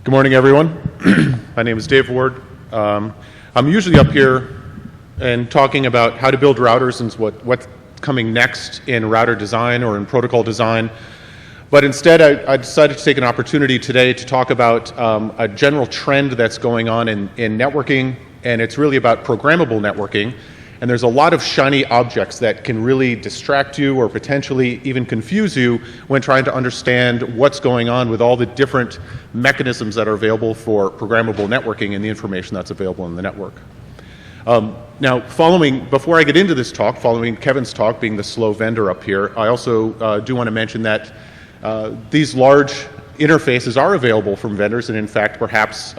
Good morning, everyone. My name is Dave Ward. I'm usually up here and talking about how to build routers and what's coming next in router design or in protocol design. But instead, I decided to take an opportunity today to talk about a general trend that's going on in networking, and it's really about programmable networking. And there's a lot of shiny objects that can really distract you or potentially even confuse you when trying to understand what's going on with all the different mechanisms that are available for programmable networking and the information that's available in the network. Now, before I get into this talk, following Kevin's talk, being the slow vendor up here, I also do want to mention that these large interfaces are available from vendors, and in fact, perhaps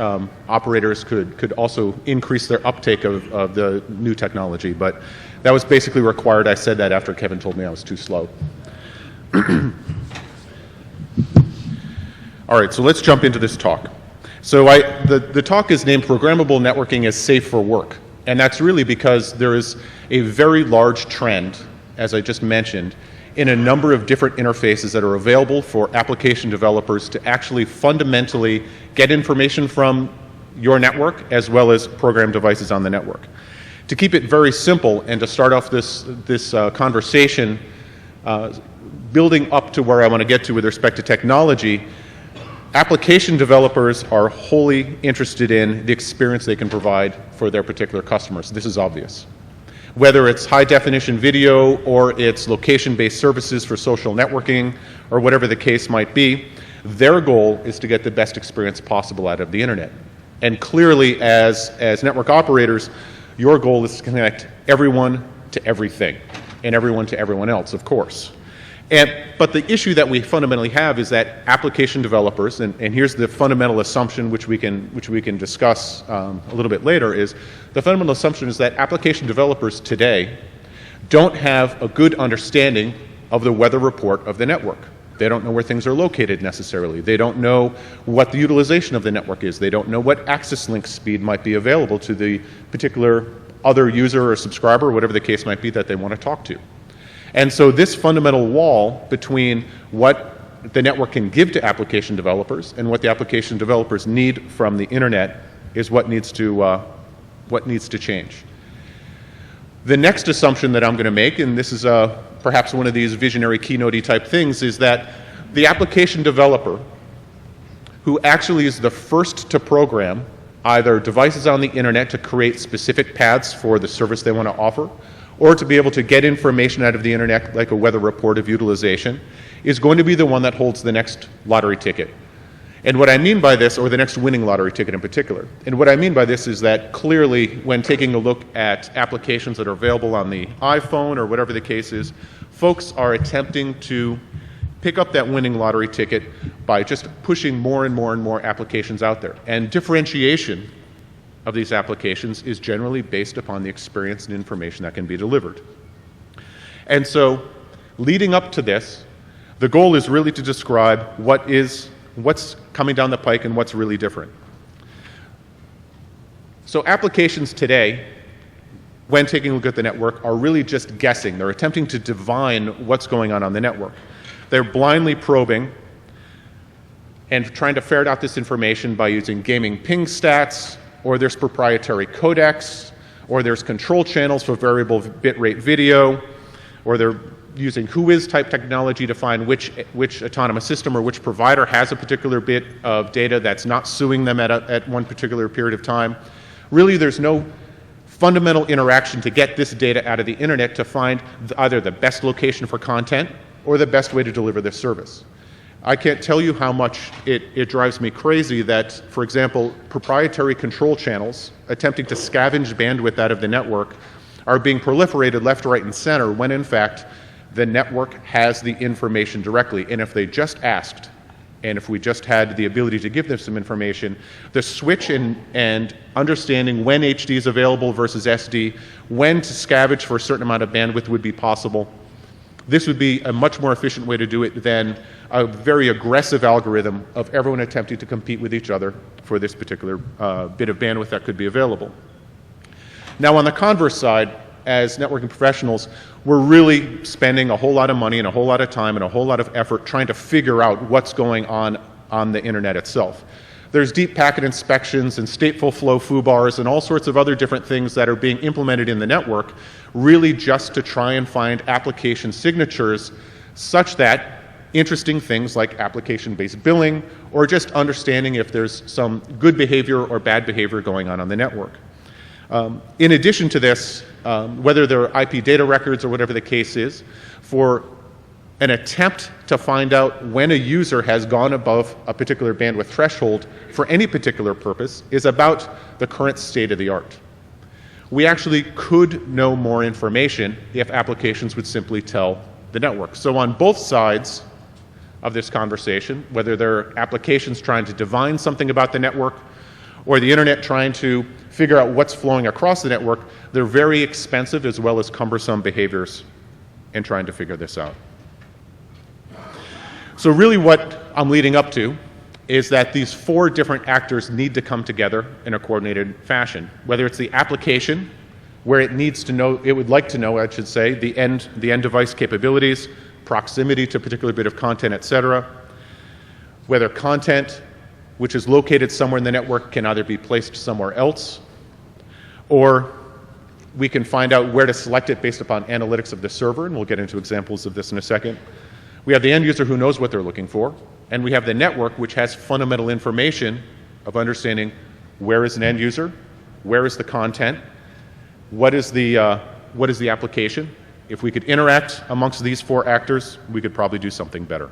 operators could also increase their uptake of the new technology. But that was basically required. I said that after Kevin told me I was too slow. All right, so let's jump into this talk. So the talk is named Programmable Networking is Safe for Work. And that's really because there is a very large trend, as I just mentioned, in a number of different interfaces that are available for application developers to actually fundamentally get information from your network as well as program devices on the network. To keep it very simple and to start off this conversation building up to where I want to get to with respect to technology, application developers are wholly interested in the experience they can provide for their particular customers. This is obvious. Whether it's high-definition video or it's location-based services for social networking or whatever the case might be, their goal is to get the best experience possible out of the internet. And clearly, as network operators, your goal is to connect everyone to everything and everyone to everyone else, of course. But the issue that we fundamentally have is that application developers, and here's the fundamental assumption which we can discuss a little bit later, is the fundamental assumption is that application developers today don't have a good understanding of the weather report of the network. They don't know where things are located necessarily. They don't know what the utilization of the network is. They don't know what access link speed might be available to the particular other user or subscriber, or whatever the case might be that they want to talk to. And so this fundamental wall between what the network can give to application developers and what the application developers need from the internet is what needs to change. The next assumption that I'm going to make, and this is perhaps one of these visionary Keynote-y type things, is that the application developer, who actually is the first to program either devices on the internet to create specific paths for the service they want to offer, or to be able to get information out of the internet like a weather report of utilization, is going to be the one that holds the next lottery ticket. And what I mean by this, or the next winning lottery ticket in particular, and what I mean by this is that clearly when taking a look at applications that are available on the iPhone or whatever the case is, folks are attempting to pick up that winning lottery ticket by just pushing more and more and more applications out there. And differentiation of these applications is generally based upon the experience and information that can be delivered. And so, leading up to this, the goal is really to describe what's coming down the pike and what's really different. So applications today, when taking a look at the network, are really just guessing. They're attempting to divine what's going on the network. They're blindly probing and trying to ferret out this information by using gaming ping stats, or there's proprietary codecs, or there's control channels for variable bitrate video, or they're using whois type technology to find which autonomous system or which provider has a particular bit of data that's not suing them at one particular period of time. Really, there's no fundamental interaction to get this data out of the internet to find either the best location for content or the best way to deliver this service. I can't tell you how much it drives me crazy that, for example, proprietary control channels attempting to scavenge bandwidth out of the network are being proliferated left, right, and center when in fact the network has the information directly. And if they just asked, and if we just had the ability to give them some information, the switch and understanding when HD is available versus SD, when to scavenge for a certain amount of bandwidth would be possible. This would be a much more efficient way to do it than a very aggressive algorithm of everyone attempting to compete with each other for this particular bit of bandwidth that could be available. Now, on the converse side, as networking professionals, we're really spending a whole lot of money and a whole lot of time and a whole lot of effort trying to figure out what's going on the internet itself. There's deep packet inspections and stateful flow foo-bars and all sorts of other different things that are being implemented in the network, really just to try and find application signatures such that interesting things like application-based billing or just understanding if there's some good behavior or bad behavior going on the network. In addition to this, whether they're IP data records or whatever the case is, for an attempt to find out when a user has gone above a particular bandwidth threshold for any particular purpose is about the current state of the art. We actually could know more information if applications would simply tell the network. So on both sides of this conversation, whether they're applications trying to divine something about the network or the internet trying to figure out what's flowing across the network, they're very expensive as well as cumbersome behaviors in trying to figure this out. So really what I'm leading up to is that these four different actors need to come together in a coordinated fashion, whether it's the application, where it needs to know, it would like to know, I should say, the end device capabilities, proximity to a particular bit of content, etc. Whether content, which is located somewhere in the network, can either be placed somewhere else, or we can find out where to select it based upon analytics of the server, and we'll get into examples of this in a second. We have the end user who knows what they're looking for, and we have the network which has fundamental information of understanding where is an end user, where is the content, what is the application. If we could interact amongst these four actors, we could probably do something better.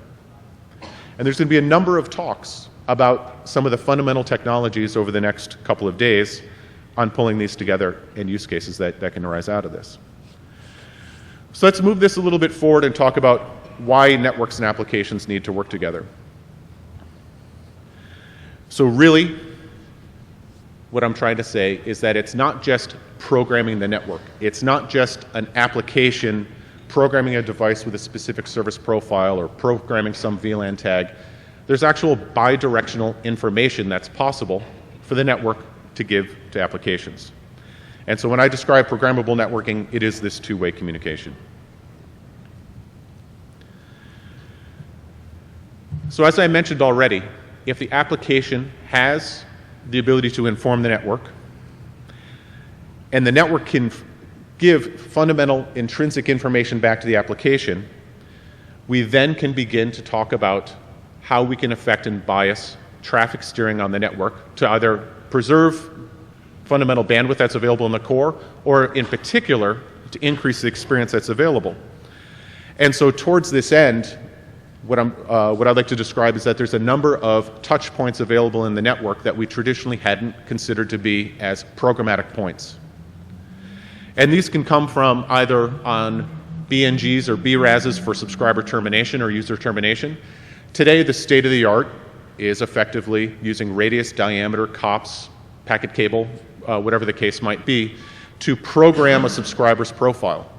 And there's going to be a number of talks about some of the fundamental technologies over the next couple of days on pulling these together and use cases that can arise out of this. So let's move this a little bit forward and talk about why networks and applications need to work together. So really, what I'm trying to say is that it's not just programming the network. It's not just an application programming a device with a specific service profile or programming some VLAN tag. There's actual bidirectional information that's possible for the network to give to applications. And so when I describe programmable networking, it is this two-way communication. So as I mentioned already, if the application has the ability to inform the network, and the network can give fundamental intrinsic information back to the application, we then can begin to talk about how we can affect and bias traffic steering on the network to either preserve fundamental bandwidth that's available in the core, or in particular, to increase the experience that's available. And so towards this end, what I'd like to describe is that there's a number of touch points available in the network that we traditionally hadn't considered to be as programmatic points. And these can come from either on BNGs or BRASs for subscriber termination or user termination. Today, the state of the art is effectively using radius, diameter, COPS, packet cable, whatever the case might be, to program a subscriber's profile.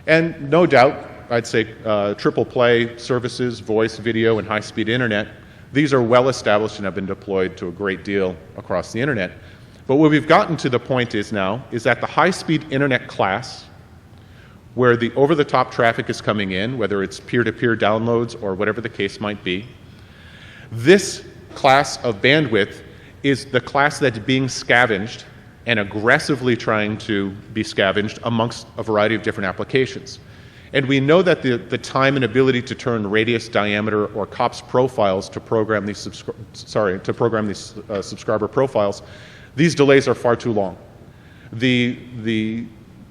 And no doubt, I'd say triple play services, voice, video, and high-speed internet, these are well established and have been deployed to a great deal across the internet. But what we've gotten to the point is now is that the high-speed internet class, where the over-the-top traffic is coming in, whether it's peer-to-peer downloads or whatever the case might be, this class of bandwidth is the class that's being scavenged and aggressively trying to be scavenged amongst a variety of different applications. And we know that the time and ability to turn radius, diameter, or COPS profiles to program these subscriber profiles, these delays are far too long. The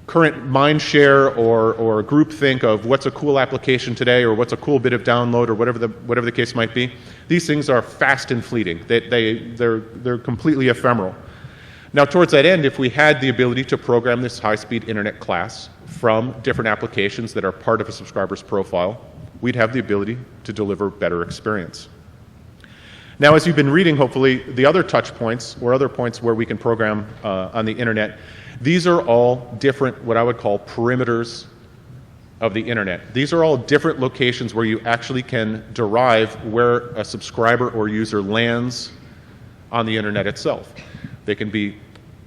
current mind share or group think of what's a cool application today or what's a cool bit of download or whatever the case might be, these things are fast and fleeting. They're completely ephemeral. Now, towards that end, if we had the ability to program this high-speed internet class from different applications that are part of a subscriber's profile, we'd have the ability to deliver better experience. Now, as you've been reading, hopefully, the other touch points or other points where we can program on the internet, these are all different, what I would call perimeters of the internet. These are all different locations where you actually can derive where a subscriber or user lands on the internet itself. They can be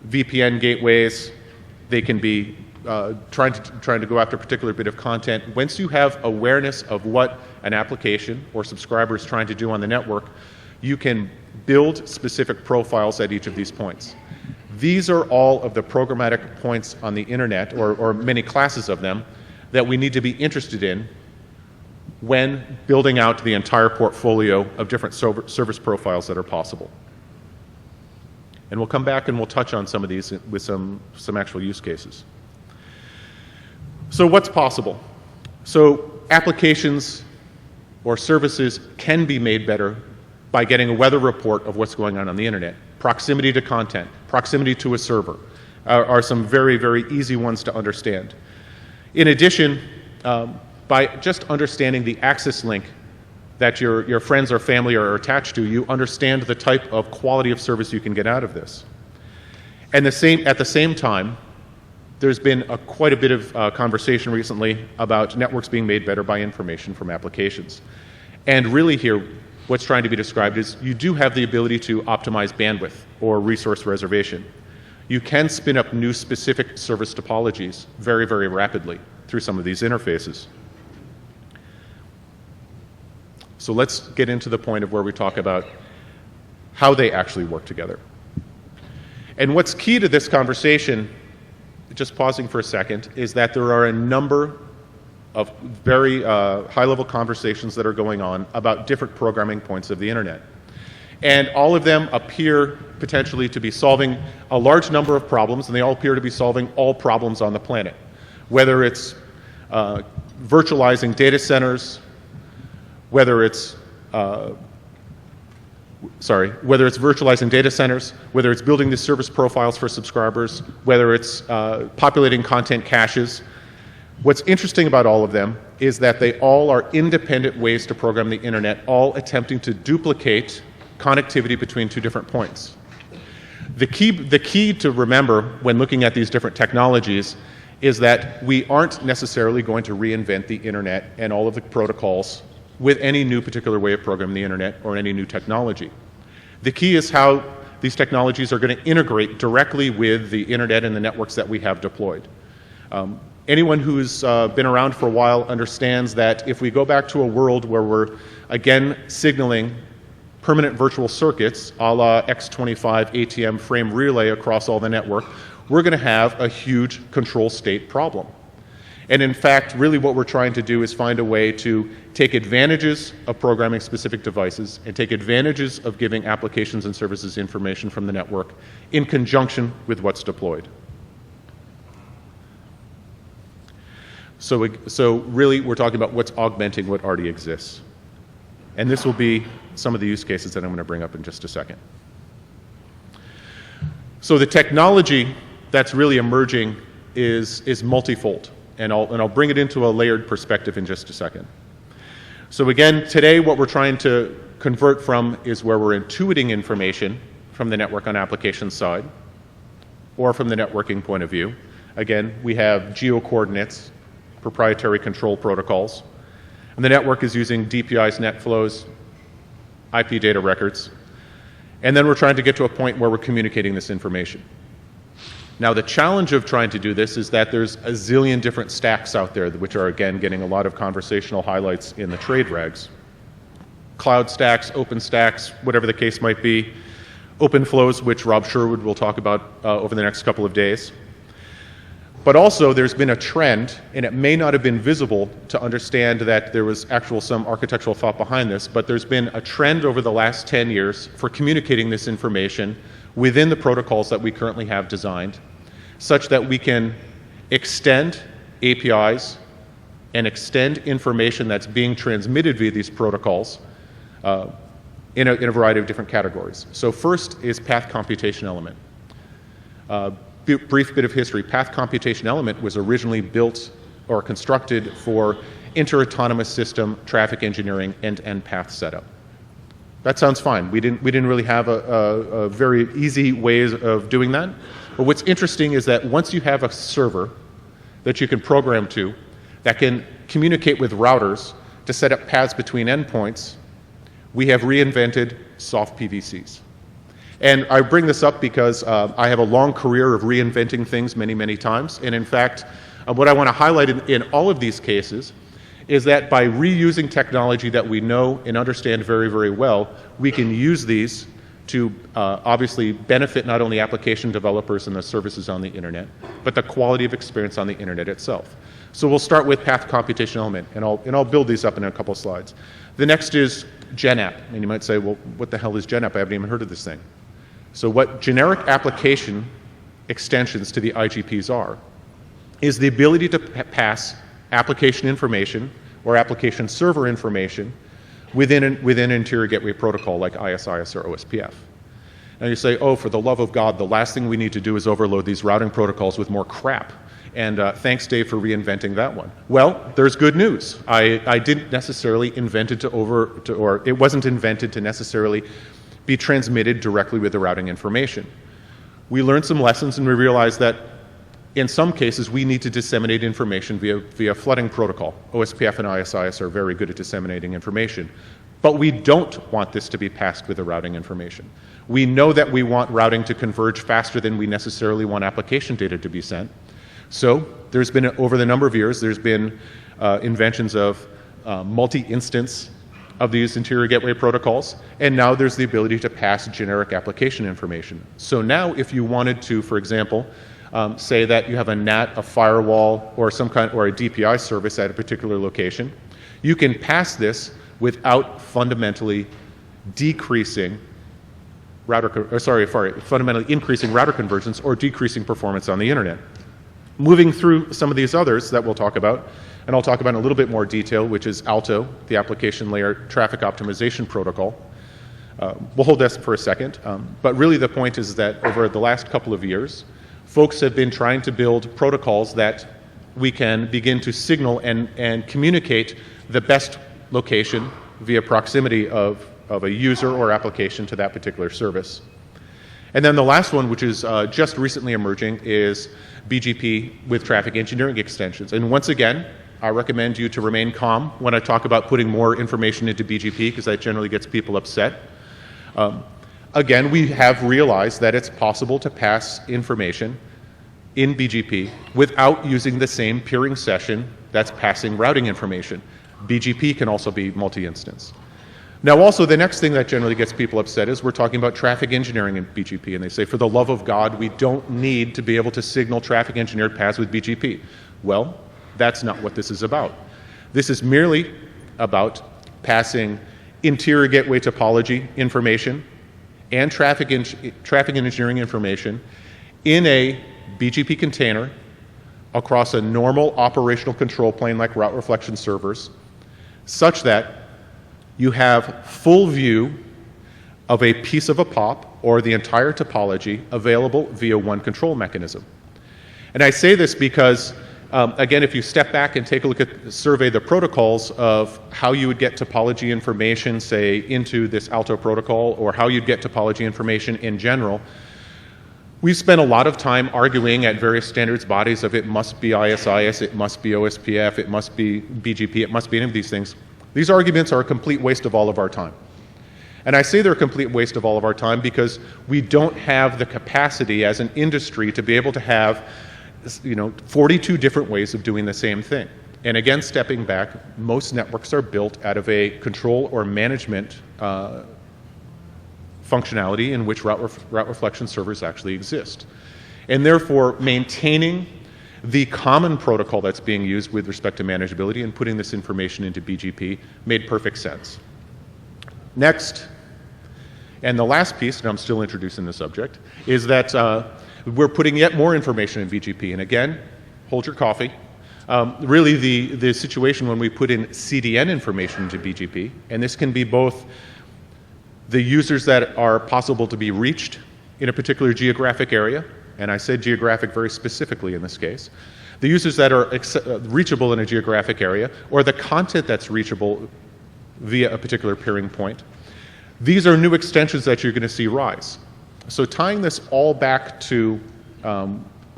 VPN gateways. They can be trying to go after a particular bit of content. Once you have awareness of what an application or subscriber is trying to do on the network, you can build specific profiles at each of these points. These are all of the programmatic points on the internet, or many classes of them, that we need to be interested in when building out the entire portfolio of different service profiles that are possible. And we'll come back and we'll touch on some of these with some actual use cases. So what's possible? So applications or services can be made better by getting a weather report of what's going on the internet. Proximity to content, proximity to a server are some very, very easy ones to understand. In addition, by just understanding the access link that your friends or family are attached to, you understand the type of quality of service you can get out of this. And at the same time, there's been quite a bit of conversation recently about networks being made better by information from applications. And really here, what's trying to be described is you do have the ability to optimize bandwidth or resource reservation. You can spin up new specific service topologies very, very rapidly through some of these interfaces. So let's get into the point of where we talk about how they actually work together. And what's key to this conversation, just pausing for a second, is that there are a number of very high-level conversations that are going on about different programming points of the internet. And all of them appear potentially to be solving a large number of problems, and they all appear to be solving all problems on the planet. Whether it's virtualizing data centers, whether it's virtualizing data centers, whether it's building the service profiles for subscribers, whether it's populating content caches. What's interesting about all of them is that they all are independent ways to program the internet, all attempting to duplicate connectivity between two different points. The key to remember when looking at these different technologies is that we aren't necessarily going to reinvent the internet and all of the protocols with any new particular way of programming the internet or any new technology. The key is how these technologies are going to integrate directly with the internet and the networks that we have deployed. Anyone who's been around for a while understands that if we go back to a world where we're again signaling permanent virtual circuits a la X25 ATM frame relay across all the network, we're going to have a huge control state problem. And in fact, really what we're trying to do is find a way to take advantages of programming specific devices and take advantages of giving applications and services information from the network in conjunction with what's deployed. So really we're talking about what's augmenting what already exists. And this will be some of the use cases that I'm going to bring up in just a second. So the technology that's really emerging is multifold. And I'll bring it into a layered perspective in just a second. So again, today what we're trying to convert from is where we're intuiting information from the network on application side or from the networking point of view. Again, we have geo-coordinates, proprietary control protocols, and the network is using DPIs, net flows, IP data records, and then we're trying to get to a point where we're communicating this information. Now, the challenge of trying to do this is that there's a zillion different stacks out there, which are, again, getting a lot of conversational highlights in the trade rags. Cloud stacks, open stacks, whatever the case might be. OpenFlows, which Rob Sherwood will talk about over the next couple of days. But also, there's been a trend, and it may not have been visible to understand that there was some architectural thought behind this, but there's been a trend over the last 10 years for communicating this information within the protocols that we currently have designed, such that we can extend APIs and extend information that's being transmitted via these protocols in a variety of different categories. So first is path computation element. Brief bit of history. Path computation element was originally built or constructed for inter-autonomous system traffic engineering end-to-end path setup. That sounds fine. We didn't really have a very easy ways of doing that. But what's interesting is that once you have a server that you can program to that can communicate with routers to set up paths between endpoints, we have reinvented soft PVCs. And I bring this up because I have a long career of reinventing things many, many times. And in fact, what I want to highlight in all of these cases is that by reusing technology that we know and understand very, very well, we can use these to obviously benefit not only application developers and the services on the internet, but the quality of experience on the internet itself. So we'll start with path computation element, and I'll build these up in a couple slides. The next is GenApp, and you might say, well, what the hell is GenApp? I haven't even heard of this thing. So what generic application extensions to the IGPs are, is the ability to pass application information or application server information within an interior gateway protocol like ISIS or OSPF. Now you say, oh, for the love of God, the last thing we need to do is overload these routing protocols with more crap. And thanks, Dave, for reinventing that one. Well, there's good news. I didn't necessarily invent it or it wasn't invented to necessarily be transmitted directly with the routing information. We learned some lessons and we realized that in some cases we need to disseminate information via flooding protocol. OSPF and ISIS are very good at disseminating information. But we don't want this to be passed with the routing information. We know that we want routing to converge faster than we necessarily want application data to be sent. So there's been, over the number of years, there's been inventions of multi-instance of these interior gateway protocols, and now there's the ability to pass generic application information. So now if you wanted to, for example, say that you have a NAT, a firewall, or some kind, or a DPI service at a particular location, you can pass this without fundamentally decreasing fundamentally increasing router convergence or decreasing performance on the internet. Moving through some of these others that we'll talk about, and I'll talk about in a little bit more detail, which is ALTO, the application layer traffic optimization protocol. We'll hold this for a second, but really the point is that over the last couple of years, folks have been trying to build protocols that we can begin to signal and communicate the best location via proximity of a user or application to that particular service. And then the last one, which is just recently emerging, is BGP with traffic engineering extensions. And once again, I recommend you to remain calm when I talk about putting more information into BGP, because that generally gets people upset. Again, we have realized that it's possible to pass information in BGP without using the same peering session that's passing routing information. BGP can also be multi-instance. Now also, the next thing that generally gets people upset is we're talking about traffic engineering in BGP, and they say, for the love of God, we don't need to be able to signal traffic engineered paths with BGP. Well, that's not what this is about. This is merely about passing interior gateway topology information and traffic engineering information in a BGP container across a normal operational control plane like route reflection servers, such that you have full view of a piece of a POP or the entire topology available via one control mechanism. And I say this because, again, if you step back and take a look at, survey the protocols of how you would get topology information, say, into this ALTO protocol, or how you'd get topology information in general, we've spent a lot of time arguing at various standards bodies of it must be ISIS, it must be OSPF, it must be BGP, it must be any of these things. These arguments are a complete waste of all of our time. And I say they're a complete waste of all of our time because we don't have the capacity as an industry to be able to have 42 different ways of doing the same thing. And again, stepping back, most networks are built out of a control or management functionality in which route reflection servers actually exist. And therefore, maintaining the common protocol that's being used with respect to manageability and putting this information into BGP made perfect sense. Next, and the last piece, and I'm still introducing the subject, is that we're putting yet more information in BGP. And again, hold your coffee. Really, the situation when we put in CDN information into BGP, and this can be both the users that are possible to be reached in a particular geographic area, and I said geographic very specifically in this case, the users that are reachable in a geographic area, or the content that's reachable via a particular peering point. These are new extensions that you're going to see rise. So tying this all back to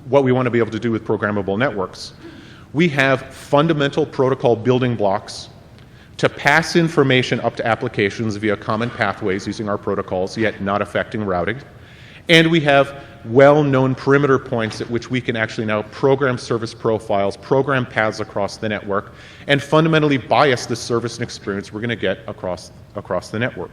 what we want to be able to do with programmable networks, we have fundamental protocol building blocks to pass information up to applications via common pathways using our protocols, yet not affecting routing. And we have well-known perimeter points at which we can actually now program service profiles, program paths across the network, and fundamentally bias the service and experience we're going to get across the network.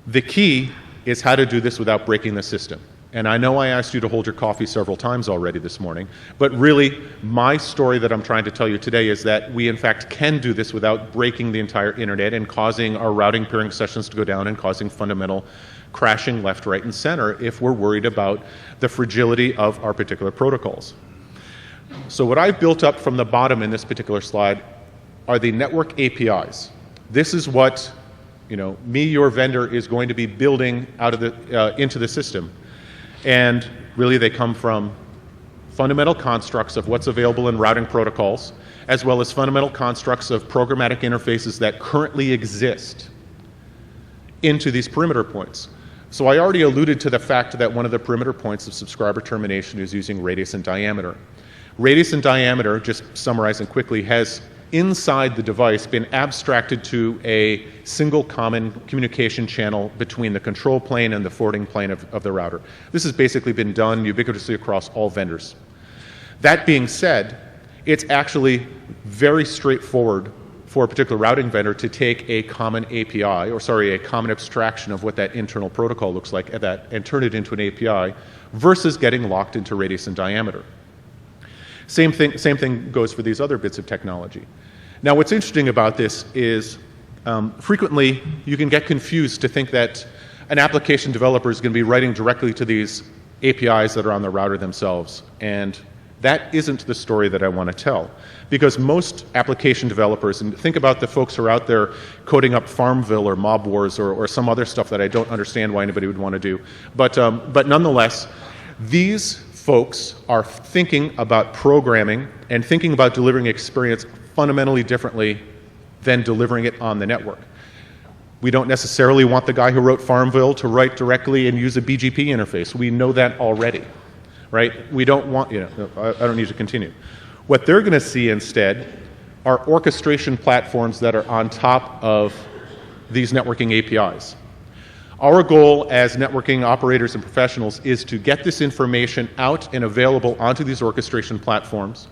The key is how to do this without breaking the system. And I know I asked you to hold your coffee several times already this morning, but really my story that I'm trying to tell you today is that we in fact can do this without breaking the entire internet and causing our routing peering sessions to go down and causing fundamental crashing left, right, and center if we're worried about the fragility of our particular protocols. So what I've built up from the bottom in this particular slide are the network APIs. This is what your vendor is going to be building out of into the system. And really they come from fundamental constructs of what's available in routing protocols, as well as fundamental constructs of programmatic interfaces that currently exist into these perimeter points. So I already alluded to the fact that one of the perimeter points of subscriber termination is using radius and diameter. Radius and diameter, just summarizing quickly, has inside the device been abstracted to a single common communication channel between the control plane and the forwarding plane of the router. This has basically been done ubiquitously across all vendors. That being said, it's actually very straightforward for a particular routing vendor to take a common API, a common abstraction of what that internal protocol looks like and turn it into an API versus getting locked into radius and diameter. Same thing goes for these other bits of technology. Now what's interesting about this is frequently you can get confused to think that an application developer is going to be writing directly to these APIs that are on the router themselves, and that isn't the story that I want to tell. Because most application developers, and think about the folks who are out there coding up Farmville or Mob Wars or some other stuff that I don't understand why anybody would want to do. But nonetheless, these folks are thinking about programming and thinking about delivering experience fundamentally differently than delivering it on the network. We don't necessarily want the guy who wrote Farmville to write directly and use a BGP interface. We know that already, right? We don't want, I don't need to continue. What they're going to see instead are orchestration platforms that are on top of these networking APIs. Our goal as networking operators and professionals is to get this information out and available onto these orchestration platforms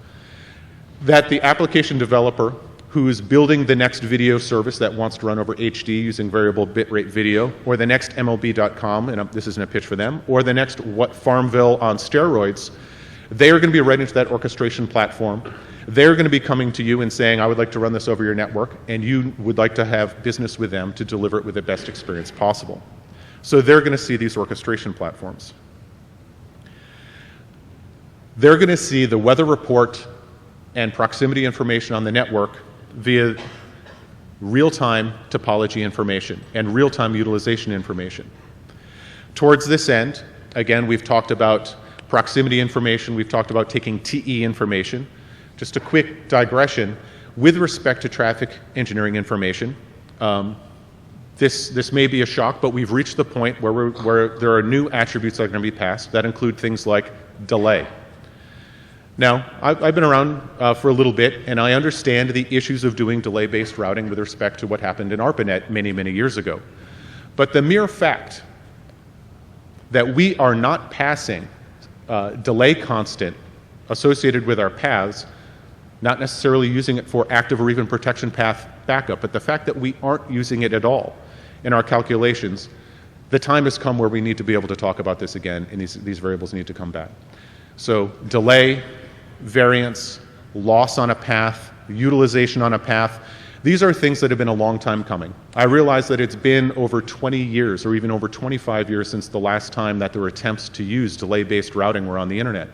that the application developer who's building the next video service that wants to run over HD using variable bitrate video, or the next MLB.com, and this isn't a pitch for them, or the next Farmville on steroids, they are going to be right into that orchestration platform. They're going to be coming to you and saying, I would like to run this over your network, and you would like to have business with them to deliver it with the best experience possible. So they're going to see these orchestration platforms. They're going to see the weather report and proximity information on the network via real-time topology information and real-time utilization information. Towards this end, again, we've talked about proximity information, we've talked about taking TE information. Just a quick digression, with respect to traffic engineering information, this may be a shock, but we've reached the point where there are new attributes that are going to be passed that include things like delay. Now, I've been around for a little bit, and I understand the issues of doing delay-based routing with respect to what happened in ARPANET many, many years ago. But the mere fact that we are not passing delay constant associated with our paths, not necessarily using it for active or even protection path backup, but the fact that we aren't using it at all in our calculations, the time has come where we need to be able to talk about this again, and these variables need to come back. So delay, variance, loss on a path, utilization on a path, these are things that have been a long time coming. I realize that it's been over 20 years or even over 25 years since the last time that there were attempts to use delay-based routing were on the internet.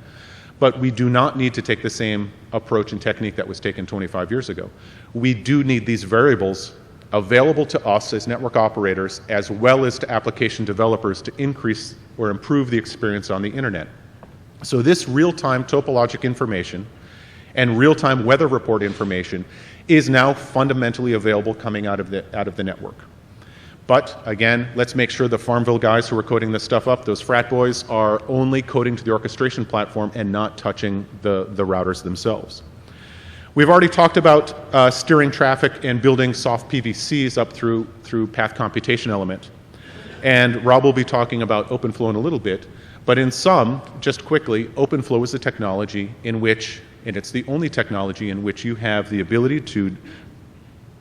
But we do not need to take the same approach and technique that was taken 25 years ago. We do need these variables available to us as network operators as well as to application developers to increase or improve the experience on the internet. So this real-time topologic information and real-time weather report information is now fundamentally available coming out of the network. But again, let's make sure the Farmville guys who are coding this stuff up, those frat boys, are only coding to the orchestration platform and not touching the routers themselves. We've already talked about steering traffic and building soft PVCs up through path computation element. And Rob will be talking about OpenFlow in a little bit. But in sum, just quickly, OpenFlow is a technology in which, and it's the only technology in which you have the ability to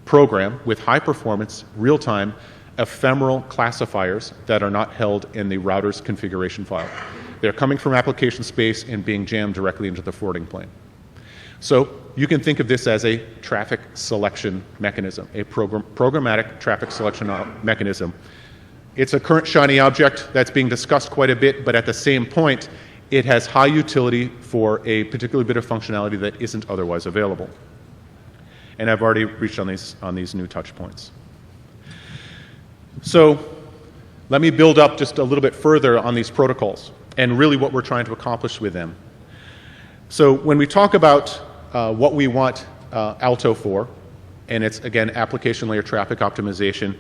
program with high performance, real-time, ephemeral classifiers that are not held in the router's configuration file. They're coming from application space and being jammed directly into the forwarding plane. So you can think of this as a traffic selection mechanism, a programmatic traffic selection mechanism. It's a current shiny object that's being discussed quite a bit, but at the same point, it has high utility for a particular bit of functionality that isn't otherwise available. And I've already reached on these new touch points. So let me build up just a little bit further on these protocols and really what we're trying to accomplish with them. So when we talk about what we want Alto for, and it's, again, application layer traffic optimization,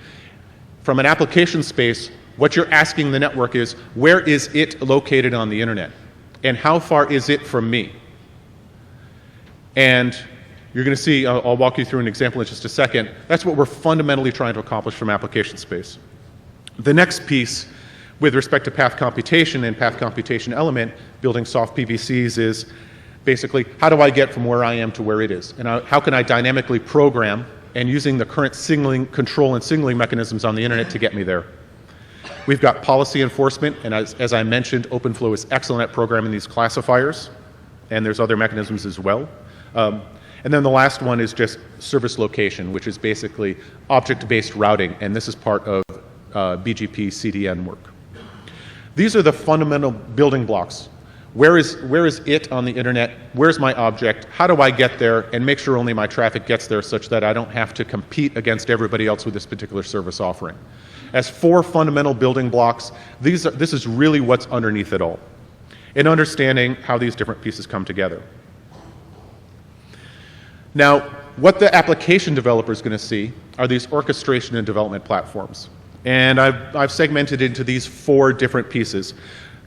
from an application space, what you're asking the network is, where is it located on the internet? And how far is it from me? And you're going to see, I'll walk you through an example in just a second. That's what we're fundamentally trying to accomplish from application space. The next piece, with respect to path computation and path computation element, building soft PVCs, is basically, how do I get from where I am to where it is? And how can I dynamically program and using the current signaling, control and signaling mechanisms on the internet to get me there? We've got policy enforcement, and as I mentioned, OpenFlow is excellent at programming these classifiers, and there's other mechanisms as well. And then the last one is just service location, which is basically object-based routing, and this is part of BGP CDN work. These are the fundamental building blocks. Where is it on the internet? Where's my object? How do I get there and make sure only my traffic gets there such that I don't have to compete against everybody else with this particular service offering? As 4 fundamental building blocks, this is really what's underneath it all, in understanding how these different pieces come together. Now, what the application developer is going to see are these orchestration and development platforms. And I've segmented into these 4 different pieces.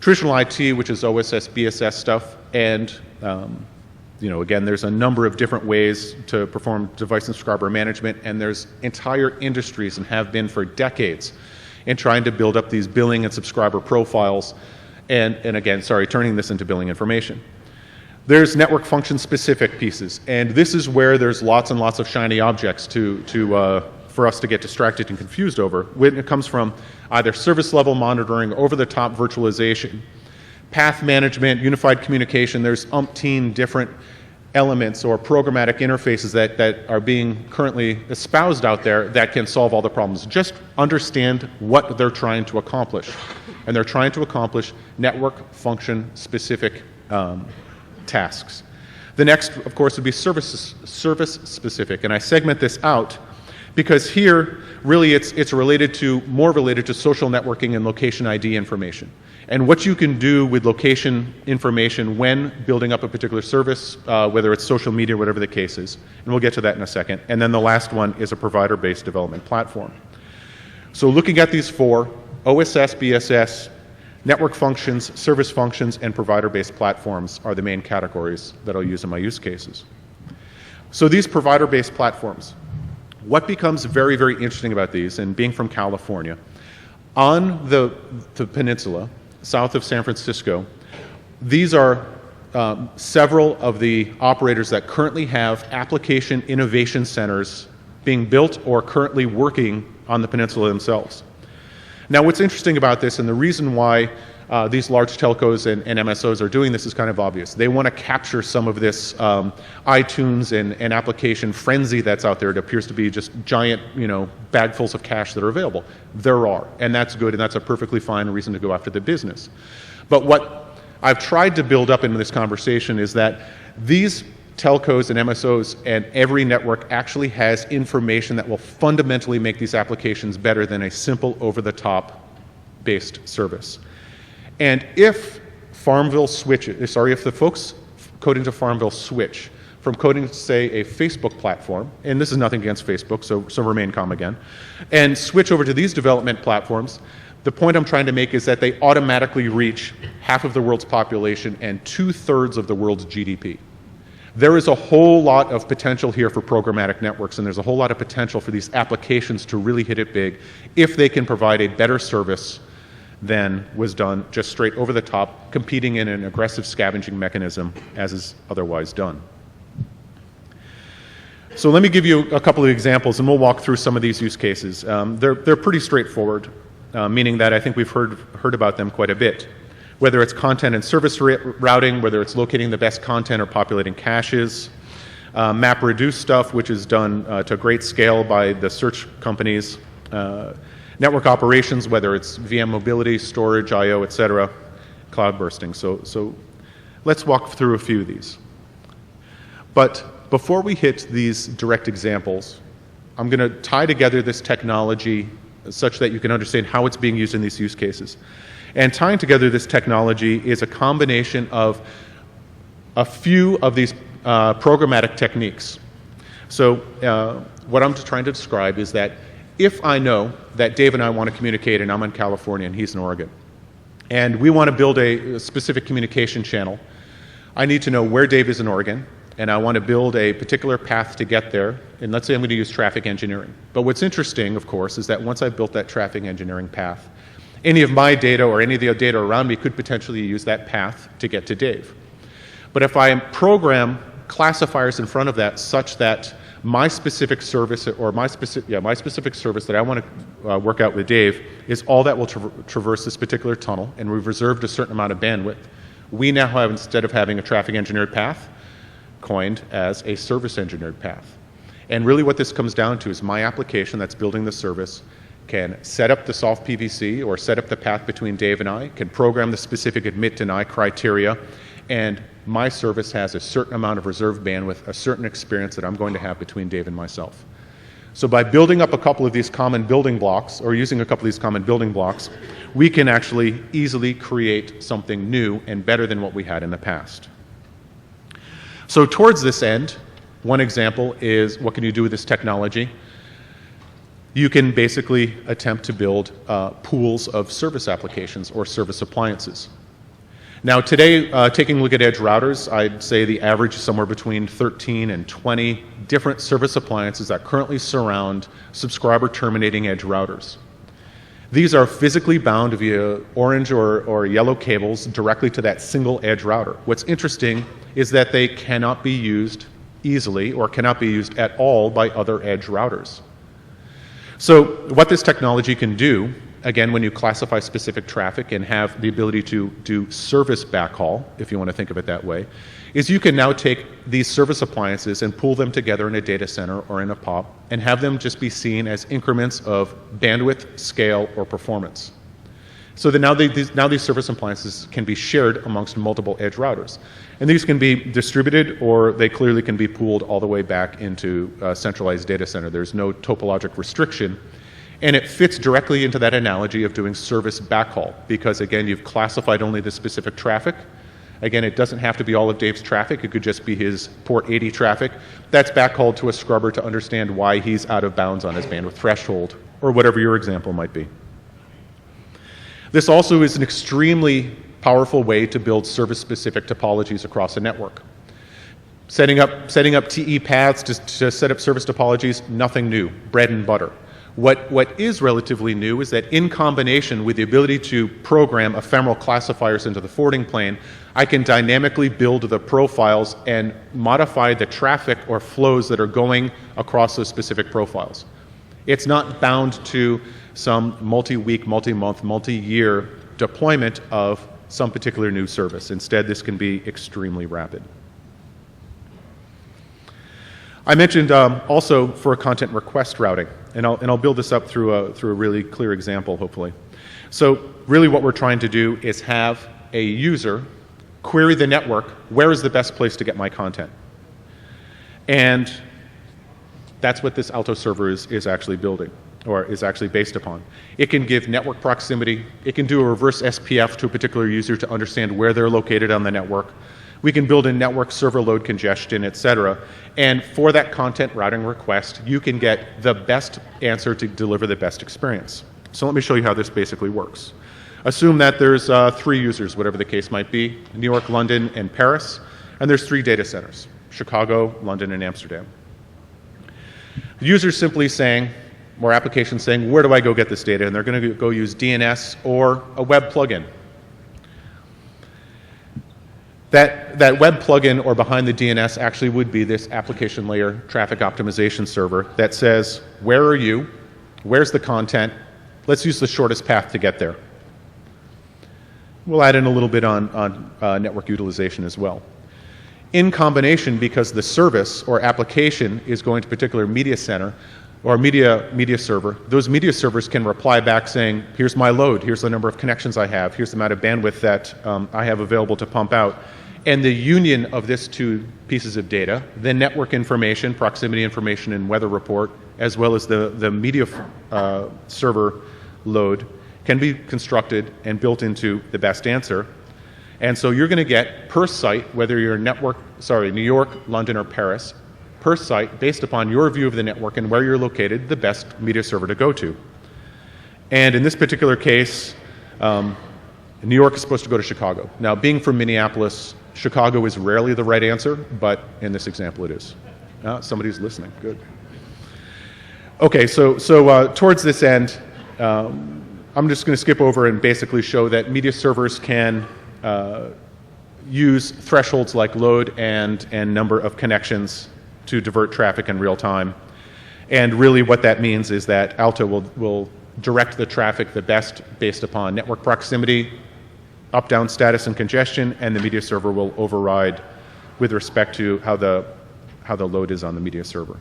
Traditional IT, which is OSS, BSS stuff, and again, there's a number of different ways to perform device and subscriber management, and there's entire industries, and have been for decades, in trying to build up these billing and subscriber profiles, and again, turning this into billing information. There's network function specific pieces, and this is where there's lots and lots of shiny objects for us to get distracted and confused over when it comes from either service level monitoring, over-the-top virtualization, path management, unified communication. There's umpteen different elements or programmatic interfaces that are being currently espoused out there that can solve all the problems. Just understand what they're trying to accomplish. And they're trying to accomplish network function specific tasks. The next, of course, would be service specific, and I segment this out because here, really, it's more related to social networking and location ID information, and what you can do with location information when building up a particular service, whether it's social media, whatever the case is, and we'll get to that in a second. And then the last one is a provider-based development platform. So looking at these 4, OSS, BSS, network functions, service functions, and provider-based platforms are the main categories that I'll use in my use cases. So these provider-based platforms, what becomes very, very interesting about these, and being from California, on the peninsula, south of San Francisco, these are several of the operators that currently have application innovation centers being built or currently working on the peninsula themselves. Now, what's interesting about this, and the reason why these large telcos and MSOs are doing this, is kind of obvious. They want to capture some of this iTunes and application frenzy that's out there. It appears to be just giant, bagfuls of cash that are available. There are, and that's good, and that's a perfectly fine reason to go after the business. But what I've tried to build up in this conversation is that these telcos and MSOs and every network actually has information that will fundamentally make these applications better than a simple over-the-top based service. And if if the folks coding to Farmville switch from coding to, say, a Facebook platform, and this is nothing against Facebook, so remain calm again, and switch over to these development platforms, the point I'm trying to make is that they automatically reach half of the world's population and 2/3 of the world's GDP. There is a whole lot of potential here for programmatic networks, and there's a whole lot of potential for these applications to really hit it big if they can provide a better service than was done just straight over the top, competing in an aggressive scavenging mechanism as is otherwise done. So let me give you a couple of examples, and we'll walk through some of these use cases. They're pretty straightforward, meaning that I think we've heard about them quite a bit. Whether it's content and service routing, whether it's locating the best content or populating caches, map reduce stuff, which is done to great scale by the search companies, network operations, whether it's VM mobility, storage, I/O, et cetera, cloud bursting. So let's walk through a few of these. But before we hit these direct examples, I'm going to tie together this technology such that you can understand how it's being used in these use cases. And tying together this technology is a combination of a few of these programmatic techniques. So what I'm trying to describe is that if I know that Dave and I want to communicate, and I'm in California and he's in Oregon, and we want to build a specific communication channel, I need to know where Dave is in Oregon, and I want to build a particular path to get there, and let's say I'm going to use traffic engineering. But what's interesting, of course, is that once I've built that traffic engineering path, any of my data or any of the data around me could potentially use that path to get to Dave. But if I program classifiers in front of that such that my specific service or my specific service that I want to work out with Dave is all that will traverse this particular tunnel, and we've reserved a certain amount of bandwidth, we now have, instead of having a traffic engineered path, coined as a service engineered path. And really what this comes down to is my application that's building the service can set up the soft PVC or set up the path between Dave and I, can program the specific admit deny criteria, and my service has a certain amount of reserved bandwidth, a certain experience that I'm going to have between Dave and myself. So by building up a couple of these common building blocks, or using a couple of these common building blocks, we can actually easily create something new and better than what we had in the past. So towards this end, one example is what can you do with this technology? You can basically attempt to build pools of service applications or service appliances. Now today, taking a look at edge routers, I'd say the average is somewhere between 13 and 20 different service appliances that currently surround subscriber terminating edge routers. These are physically bound via orange or yellow cables directly to that single edge router. What's interesting is that they cannot be used easily or cannot be used at all by other edge routers. So what this technology can do, again, when you classify specific traffic and have the ability to do service backhaul, if you want to think of it that way, is you can now take these service appliances and pool them together in a data center or in a POP and have them just be seen as increments of bandwidth, scale, or performance. So that now these service appliances can be shared amongst multiple edge routers. And these can be distributed, or they clearly can be pooled all the way back into a centralized data center. There's no topologic restriction. And it fits directly into that analogy of doing service backhaul, because again, you've classified only the specific traffic. Again, it doesn't have to be all of Dave's traffic. It could just be his port 80 traffic. That's backhauled to a scrubber to understand why he's out of bounds on his bandwidth threshold, or whatever your example might be. This also is an extremely powerful way to build service-specific topologies across a network. Setting up TE paths to set up service topologies, nothing new, bread and butter. What is relatively new is that in combination with the ability to program ephemeral classifiers into the forwarding plane, I can dynamically build the profiles and modify the traffic or flows that are going across those specific profiles. It's not bound to some multi-week, multi-month, multi-year deployment of some particular new service. Instead, this can be extremely rapid. I mentioned also for content request routing, and I'll build this up through a really clear example, hopefully. So really what we're trying to do is have a user query the network, where is the best place to get my content? And that's what this Alto server is actually building, or is actually based upon. It can give network proximity. It can do a reverse SPF to a particular user to understand where they're located on the network. We can build in network server load congestion, et cetera. And for that content routing request, you can get the best answer to deliver the best experience. So let me show you how this basically works. Assume that there's 3 users, whatever the case might be, New York, London, and Paris, and there's 3 data centers. Chicago, London, and Amsterdam. The user's simply saying, or application saying, where do I go get this data? And they're going to go use DNS or a web plugin. That web plugin or behind the DNS actually would be this application layer traffic optimization server that says, where are you? Where's the content? Let's use the shortest path to get there. We'll add in a little bit on network utilization as well. In combination, because the service or application is going to a particular media center or media server, those media servers can reply back saying, here's my load, here's the number of connections I have, here's the amount of bandwidth that I have available to pump out. And the union of these two pieces of data, the network information, proximity information and weather report, as well as the media server load, can be constructed and built into the best answer. And so you're going to get per site, whether you're New York, London, or Paris, per site, based upon your view of the network and where you're located, the best media server to go to. And in this particular case, New York is supposed to go to Chicago. Now, being from Minneapolis, Chicago is rarely the right answer, but in this example it is. Somebody's listening, good. Okay, so towards this end, I'm just going to skip over and basically show that media servers can use thresholds like load and number of connections to divert traffic in real time. And really what that means is that Alto will direct the traffic the best based upon network proximity, up-down status and congestion, and the media server will override with respect to how the load is on the media server.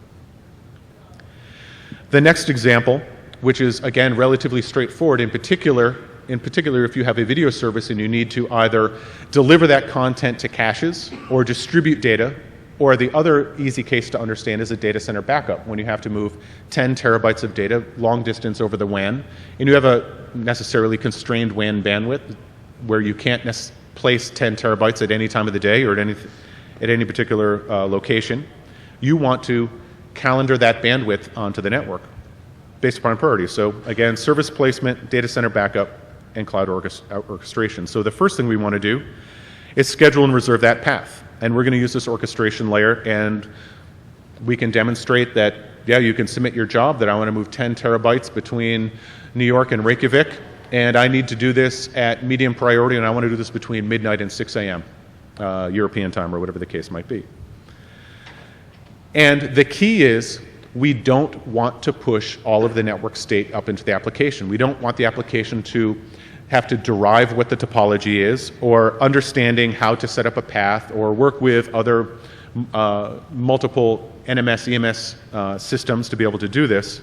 The next example, which is again relatively straightforward, in particular if you have a video service and you need to either deliver that content to caches or distribute data, or the other easy case to understand is a data center backup, when you have to move 10 terabytes of data long distance over the WAN, and you have a necessarily constrained WAN bandwidth where you can't place 10 terabytes at any time of the day or at any particular location. You want to calendar that bandwidth onto the network based upon priority. So again, service placement, data center backup, and cloud orchestration. So the first thing we want to do is schedule and reserve that path. And we're going to use this orchestration layer, and we can demonstrate that, yeah, you can submit your job that I want to move 10 terabytes between New York and Reykjavik, and I need to do this at medium priority, and I want to do this between midnight and 6 a.m. European time, or whatever the case might be. And the key is, we don't want to push all of the network state up into the application. We don't want the application to have to derive what the topology is, or understanding how to set up a path, or work with other multiple NMS, EMS systems to be able to do this,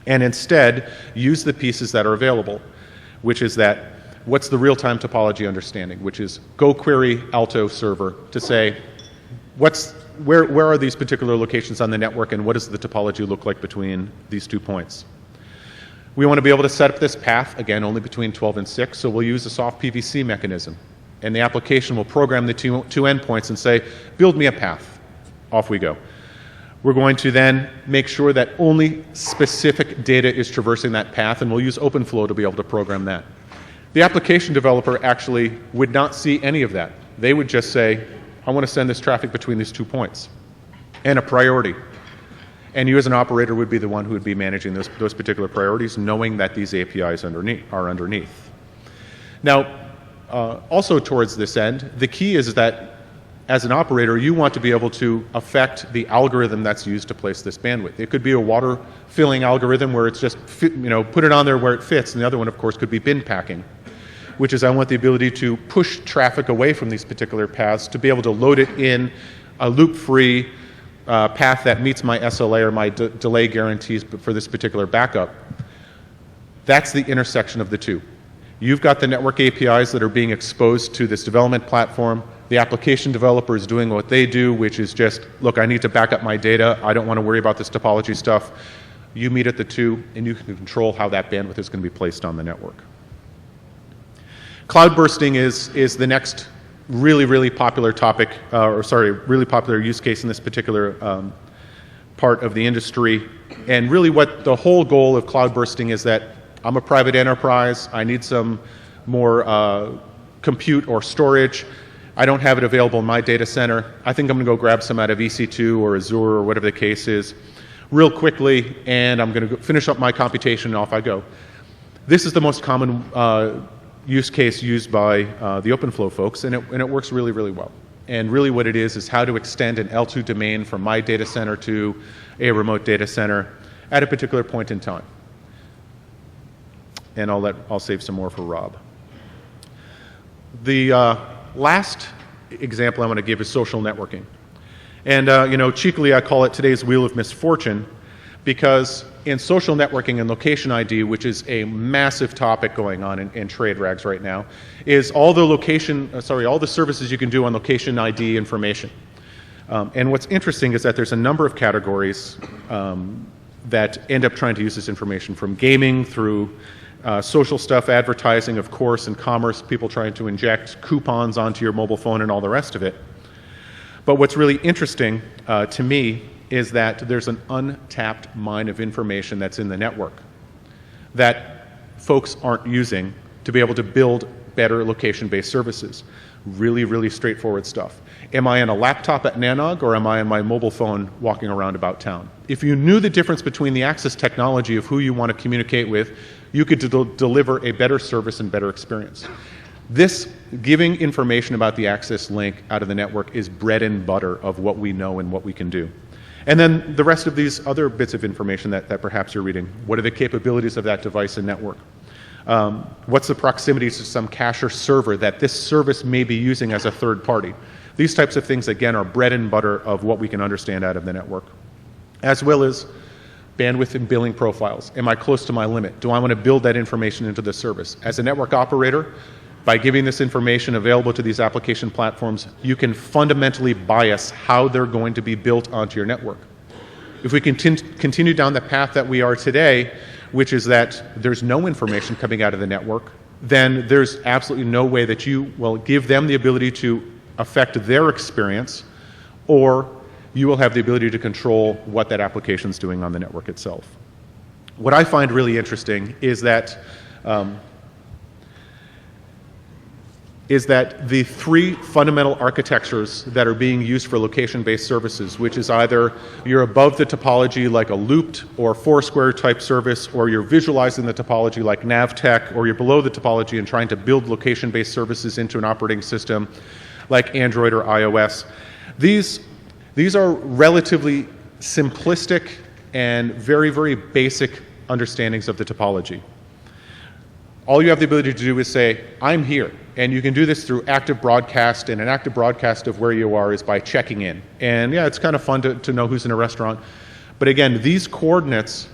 and instead use the pieces that are available, which is that what's the real-time topology understanding, which is go query Alto server to say, where are these particular locations on the network, and what does the topology look like between these 2 points? We want to be able to set up this path, again, only between 12 and 6, so we'll use a soft PVC mechanism. And the application will program the two endpoints and say, build me a path. Off we go. We're going to then make sure that only specific data is traversing that path, and we'll use OpenFlow to be able to program that. The application developer actually would not see any of that. They would just say, I want to send this traffic between these 2 points, and a priority. And you as an operator would be the one who would be managing those particular priorities, knowing that these APIs are underneath. Now, also towards this end, the key is that as an operator, you want to be able to affect the algorithm that's used to place this bandwidth. It could be a water filling algorithm where it's just, put it on there where it fits, and the other one, of course, could be bin packing, which is I want the ability to push traffic away from these particular paths to be able to load it in a loop-free path that meets my SLA or my delay guarantees for this particular backup. That's the intersection of the two. You've got the network APIs that are being exposed to this development platform. The application developer is doing what they do, which is just, look, I need to back up my data. I don't want to worry about this topology stuff. You meet at the two, and you can control how that bandwidth is going to be placed on the network. Cloud bursting is the next really popular topic, really popular use case in this particular part of the industry. And really what the whole goal of cloud bursting is that I'm a private enterprise, I need some more compute or storage. I don't have it available in my data center. I think I'm going to go grab some out of EC2 or Azure or whatever the case is real quickly, and I'm going to finish up my computation and off I go. This is the most common use case used by the OpenFlow folks, and it works really, really well. And really what it is how to extend an L2 domain from my data center to a remote data center at a particular point in time. And I'll save some more for Rob. The last example I want to give is social networking. And cheekily I call it today's wheel of misfortune, because in social networking and location ID, which is a massive topic going on in trade rags right now, is all the services you can do on location ID information. And what's interesting is that there's a number of categories that end up trying to use this information, from gaming through social stuff, advertising, of course, and commerce, people trying to inject coupons onto your mobile phone and all the rest of it. But what's really interesting to me is that there's an untapped mine of information that's in the network that folks aren't using to be able to build better location-based services. Really, really straightforward stuff. Am I on a laptop at Nanog, or am I on my mobile phone walking around about town? If you knew the difference between the access technology of who you want to communicate with, you could deliver a better service and better experience. This giving information about the access link out of the network is bread and butter of what we know and what we can do. And then the rest of these other bits of information that perhaps you're reading. What are the capabilities of that device and network? What's the proximity to some cache or server that this service may be using as a third party? These types of things, again, are bread and butter of what we can understand out of the network. As well as bandwidth and billing profiles. Am I close to my limit? Do I want to build that information into the service? As a network operator, by giving this information available to these application platforms, you can fundamentally bias how they're going to be built onto your network. If we continue down the path that we are today, which is that there's no information coming out of the network, then there's absolutely no way that you will give them the ability to affect their experience, or you will have the ability to control what that application is doing on the network itself. What I find really interesting is that the three fundamental architectures that are being used for location-based services, which is either you're above the topology like a looped or Foursquare type service, or you're visualizing the topology like Navtech, or you're below the topology and trying to build location-based services into an operating system like Android or iOS. These are relatively simplistic and very, very basic understandings of the topology. All you have the ability to do is say, I'm here. And you can do this through active broadcast, and an active broadcast of where you are is by checking in. And yeah, it's kind of fun to know who's in a restaurant. But again, these coordinates,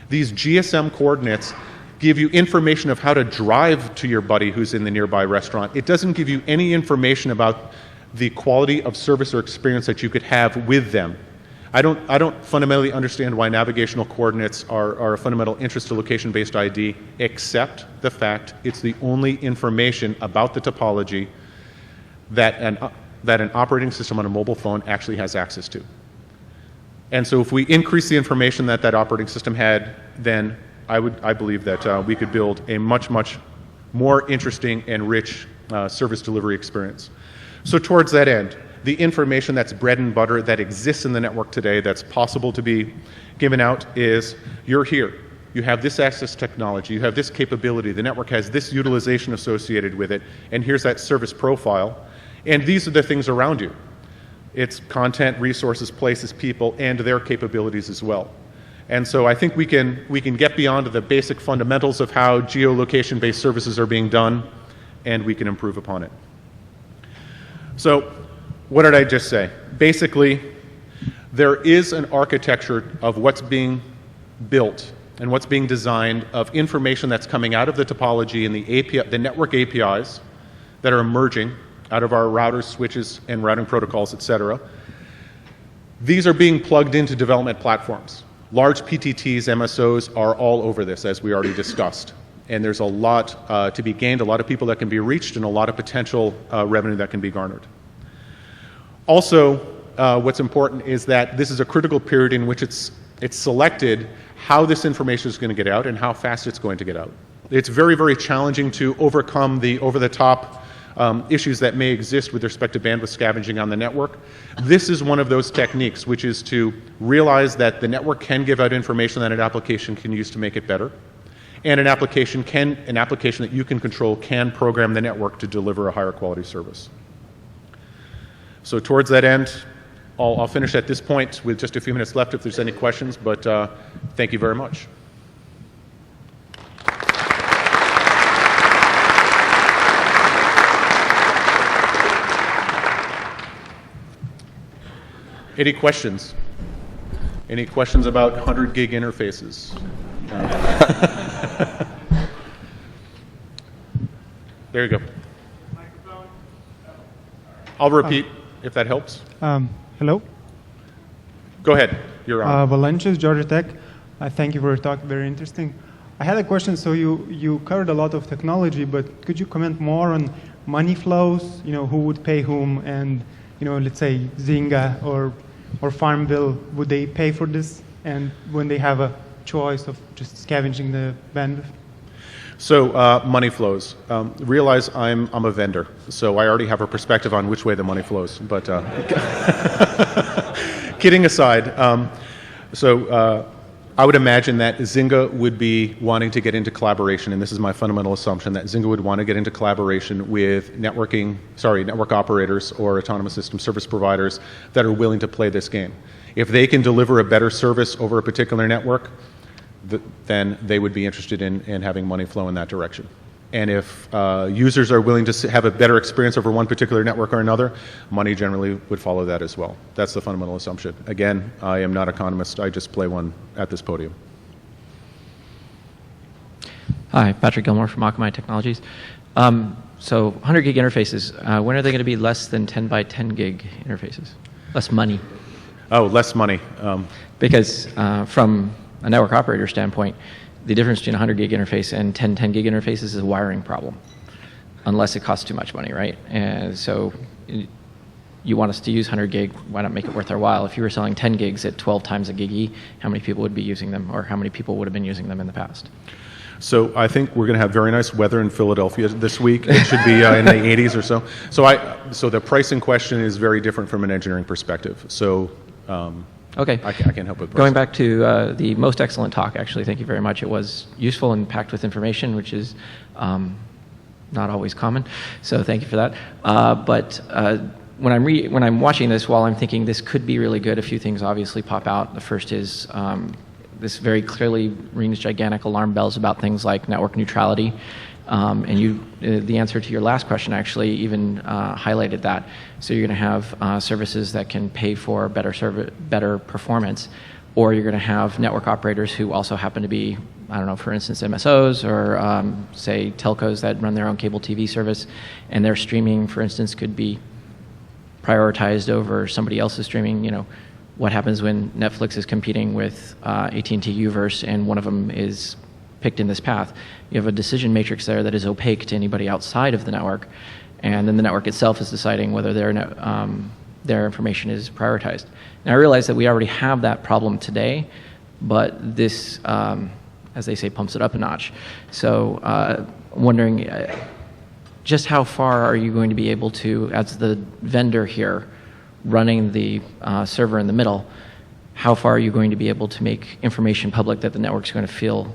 these GSM coordinates, give you information of how to drive to your buddy who's in the nearby restaurant. It doesn't give you any information about the quality of service or experience that you could have with them. I don't fundamentally understand why navigational coordinates are a fundamental interest to location-based ID, except the fact it's the only information about the topology that an operating system on a mobile phone actually has access to. And so if we increase the information that that operating system had, then I believe that we could build a much, much more interesting and rich service delivery experience. So towards that end, the information that's bread and butter that exists in the network today that's possible to be given out is, you're here. You have this access technology. You have this capability. The network has this utilization associated with it. And here's that service profile. And these are the things around you. It's content, resources, places, people, and their capabilities as well. And so I think we can get beyond the basic fundamentals of how geolocation-based services are being done, and we can improve upon it. So what did I just say? Basically, there is an architecture of what's being built and what's being designed of information that's coming out of the topology and the network APIs that are emerging out of our routers, switches, and routing protocols, et cetera. These are being plugged into development platforms. Large PTTs, MSOs are all over this, as we already discussed. And there's a lot to be gained, a lot of people that can be reached, and a lot of potential revenue that can be garnered. Also, what's important is that this is a critical period in which it's selected how this information is going to get out and how fast it's going to get out. It's very, very challenging to overcome the over-the-top issues that may exist with respect to bandwidth scavenging on the network. This is one of those techniques, which is to realize that the network can give out information that an application can use to make it better. And an application that you can control can program the network to deliver a higher quality service. So towards that end, I'll finish at this point with just a few minutes left if there's any questions, but thank you very much. Any questions? Any questions about 100 gig interfaces? There you go. I'll repeat if that helps. Hello. Go ahead. You're on. Valencius, Georgia Tech. Thank you for your talk. Very interesting. I had a question. So you covered a lot of technology, but could you comment more on money flows? Who would pay whom, and let's say Zynga or Farmville, would they pay for this? And when they have a choice of just scavenging the bandwidth? So money flows. Realize I'm a vendor, so I already have a perspective on which way the money flows. But kidding aside, I would imagine that Zynga would be wanting to get into collaboration, and this is my fundamental assumption, that Zynga would want to get into collaboration with network operators or autonomous system service providers that are willing to play this game. If they can deliver a better service over a particular network, then they would be interested in having money flow in that direction. And if users are willing to have a better experience over one particular network or another, money generally would follow that as well. That's the fundamental assumption. Again, I am not an economist. I just play one at this podium. Hi, Patrick Gilmore from Akamai Technologies. So 100 gig interfaces, when are they going to be less than 10 by 10 gig interfaces? Less money. Oh, less money. Because from a network operator standpoint, the difference between a 100 gig interface and 10 gig interfaces is a wiring problem, unless it costs too much money, right? And so you want us to use 100 gig, why not make it worth our while? If you were selling 10 gigs at 12 times a gig E, how many people would be using them, or how many people would have been using them in the past? So I think we're going to have very nice weather in Philadelphia this week. It should be in the 80s or so. So the pricing question is very different from an engineering perspective. So okay. I can't help with pricing. Going back to the most excellent talk, actually, thank you very much. It was useful and packed with information, which is not always common. So thank you for that. But when I'm watching this, while I'm thinking this could be really good, a few things obviously pop out. The first is this very clearly rings gigantic alarm bells about things like network neutrality. And the answer to your last question actually even highlighted that. So you're going to have services that can pay for better performance, or you're going to have network operators who also happen to be, I don't know, for instance, MSOs or say telcos that run their own cable TV service, and their streaming, for instance, could be prioritized over somebody else's streaming. What happens when Netflix is competing with AT&T Uverse and one of them is picked in this path? You have a decision matrix there that is opaque to anybody outside of the network, and then the network itself is deciding whether their information is prioritized. Now, I realize that we already have that problem today, but this, as they say, pumps it up a notch. So wondering just how far are you going to be able to, as the vendor here, running the server in the middle, how far are you going to be able to make information public that the network's going to feel,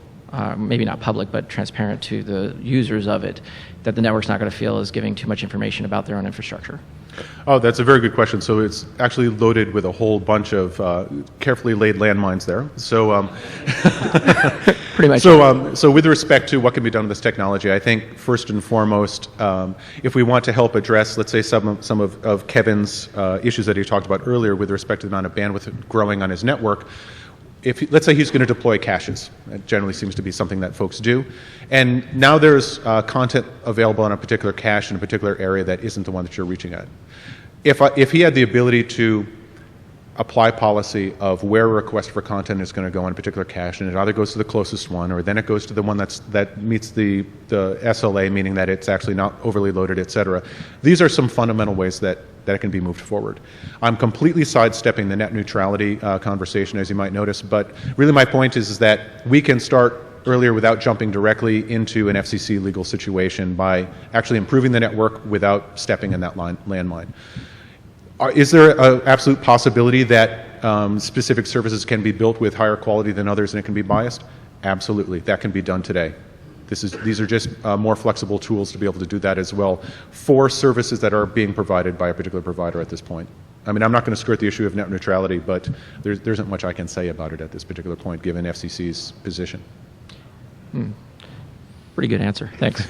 maybe not public, but transparent to the users of it, that the network's not going to feel is giving too much information about their own infrastructure? Oh, that's a very good question. So it's actually loaded with a whole bunch of carefully laid landmines there. So, pretty much. So with respect to what can be done with this technology, I think first and foremost, if we want to help address, let's say, some of Kevin's issues that he talked about earlier with respect to the amount of bandwidth growing on his network, let's say he's going to deploy caches. That generally seems to be something that folks do. And now there's content available on a particular cache in a particular area that isn't the one that you're reaching at. If he had the ability to apply policy of where a request for content is going to go on a particular cache, and it either goes to the closest one, or then it goes to the one that meets the SLA, meaning that it's actually not overly loaded, et cetera. These are some fundamental ways that it can be moved forward. I'm completely sidestepping the net neutrality conversation, as you might notice, but really my point is that we can start earlier without jumping directly into an FCC legal situation by actually improving the network without stepping in that landmine. Is there an absolute possibility that specific services can be built with higher quality than others and it can be biased? Absolutely. That can be done today. These are just more flexible tools to be able to do that as well for services that are being provided by a particular provider at this point. I mean, I'm not going to skirt the issue of net neutrality, but there isn't much I can say about it at this particular point, given FCC's position. Pretty good answer. Thanks.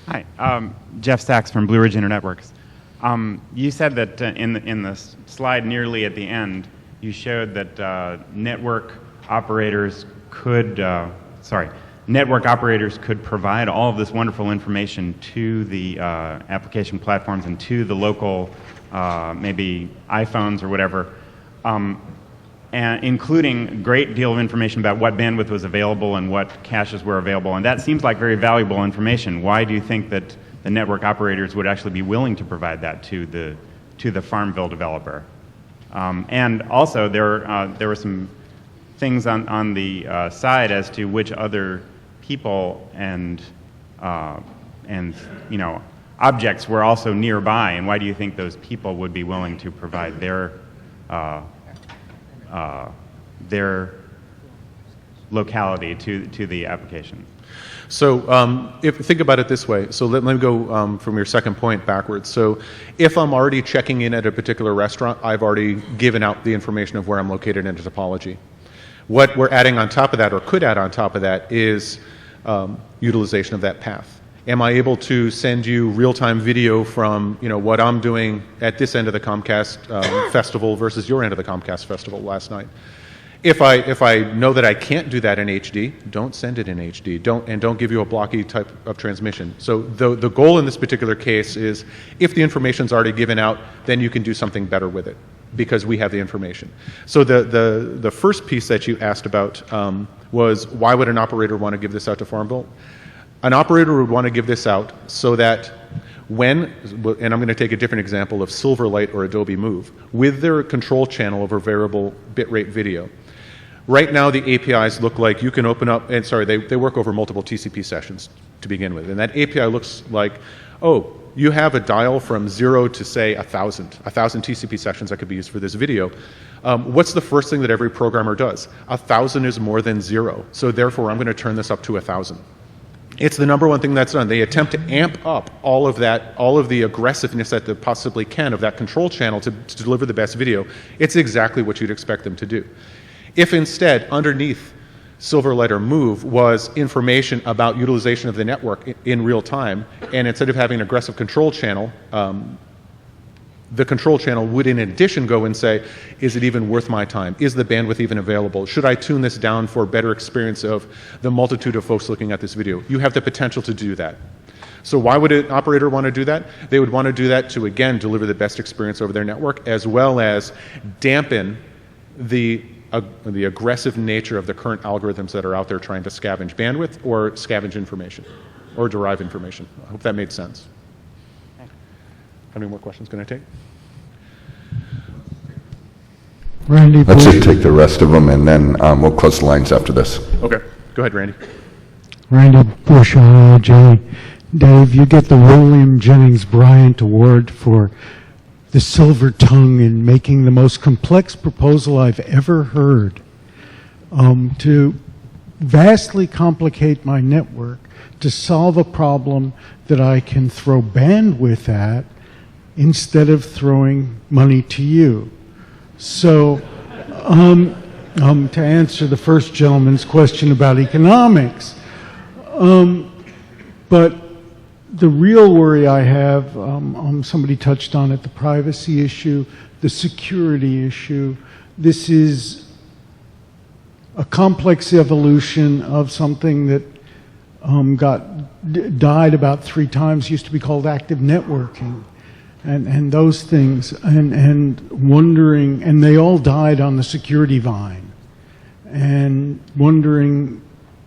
Hi, Jeff Sachs from Blue Ridge Internetworks. You said that in the slide nearly at the end, you showed that network operators could provide all of this wonderful information to the application platforms and to the local, maybe iPhones or whatever, and including a great deal of information about what bandwidth was available and what caches were available. And that seems like very valuable information. Why do you think that the network operators would actually be willing to provide that to the Farmville developer? And also, there were some things on the side as to which other people and objects were also nearby, and why do you think those people would be willing to provide their locality to the application? So think about it this way. So let me go from your second point backwards. So if I'm already checking in at a particular restaurant, I've already given out the information of where I'm located in a topology. What we're adding on top of that, or could add on top of that, is utilization of that path. Am I able to send you real-time video from what I'm doing at this end of the Comcast festival versus your end of the Comcast festival last night? If I know that I can't do that in HD, don't send it in HD. Don't give you a blocky type of transmission. So the goal in this particular case is, if the information's already given out, then you can do something better with it, because we have the information. So the first piece that you asked about was, why would an operator want to give this out to Farmville? An operator would want to give this out so that when, and I'm going to take a different example of Silverlight or Adobe Move, with their control channel over variable bitrate video. Right now the APIs look like you can open up, and sorry, they work over multiple TCP sessions to begin with, and that API looks like, oh, you have a dial from 0 to, say, 1,000 TCP sessions that could be used for this video. What's the first thing that every programmer does? 1,000 is more than 0, so therefore I'm going to turn this up to 1,000. It's the number one thing that's done. They attempt to amp up all of the aggressiveness that they possibly can of that control channel to deliver the best video. It's exactly what you'd expect them to do. If instead, underneath Silverlight or Move was information about utilization of the network in real time, and instead of having an aggressive control channel, the control channel would in addition go and say, is it even worth my time? Is the bandwidth even available? Should I tune this down for better experience of the multitude of folks looking at this video? You have the potential to do that. So why would an operator want to do that? They would want to do that to, again, deliver the best experience over their network, as well as dampen the aggressive nature of the current algorithms that are out there trying to scavenge bandwidth or scavenge information or derive information. I hope that made sense. How many more questions can I take? Randy, let's just take the rest of them, and then we'll close the lines after this. Okay. Go ahead, Randy. Randy Bush, IIJ. Dave, you get the William Jennings Bryant Award for the silver tongue in making the most complex proposal I've ever heard. To vastly complicate my network to solve a problem that I can throw bandwidth at instead of throwing money to you. So to answer the first gentleman's question about economics, but the real worry I have, somebody touched on it, the privacy issue, the security issue. This is a complex evolution of something that died about 3 times, used to be called active networking. And those things, and wondering, and they all died on the security vine, and wondering,